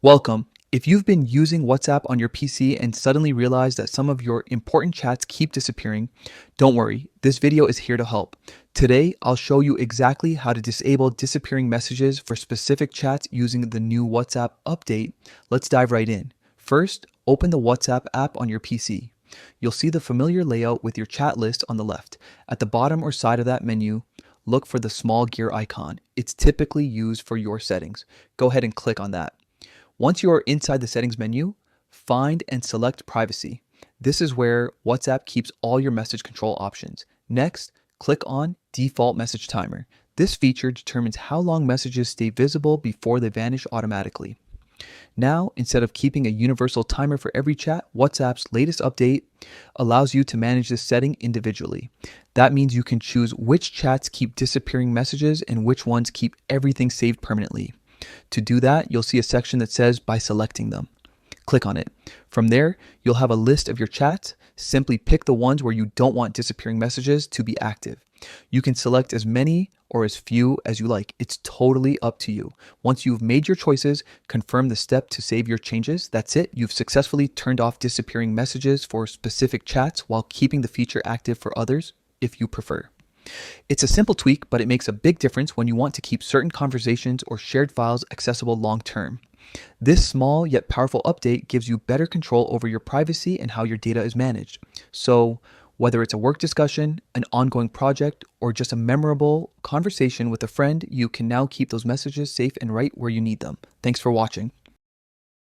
Welcome. If you've been using WhatsApp on your PC and suddenly realize that some of your important chats keep disappearing, don't worry, this video is here to help. Today, I'll show you exactly how to disable disappearing messages for specific chats using the new WhatsApp update. Let's dive right in. First, open the WhatsApp app on your PC. You'll see the familiar layout with your chat list on the left. At the bottom or side of that menu, look for the small gear icon. It's typically used for your settings. Go ahead and click on that. Once you are inside the settings menu, find and select privacy. This is where WhatsApp keeps all your message control options. Next, click on default message timer. This feature determines how long messages stay visible before they vanish automatically. Now, instead of keeping a universal timer for every chat, WhatsApp's latest update allows you to manage this setting individually. That means you can choose which chats keep disappearing messages and which ones keep everything saved permanently. To do that, you'll see a section that says by selecting them. Click on it. From there, you'll have a list of your chats. Simply pick the ones where you don't want disappearing messages to be active. You can select as many or as few as you like. It's totally up to you. Once you've made your choices, confirm the step to save your changes. That's it. You've successfully turned off disappearing messages for specific chats while keeping the feature active for others if you prefer. It's a simple tweak, but it makes a big difference when you want to keep certain conversations or shared files accessible long term. This small yet powerful update gives you better control over your privacy and how your data is managed. So, whether it's a work discussion, an ongoing project, or just a memorable conversation with a friend, you can now keep those messages safe and right where you need them. Thanks for watching.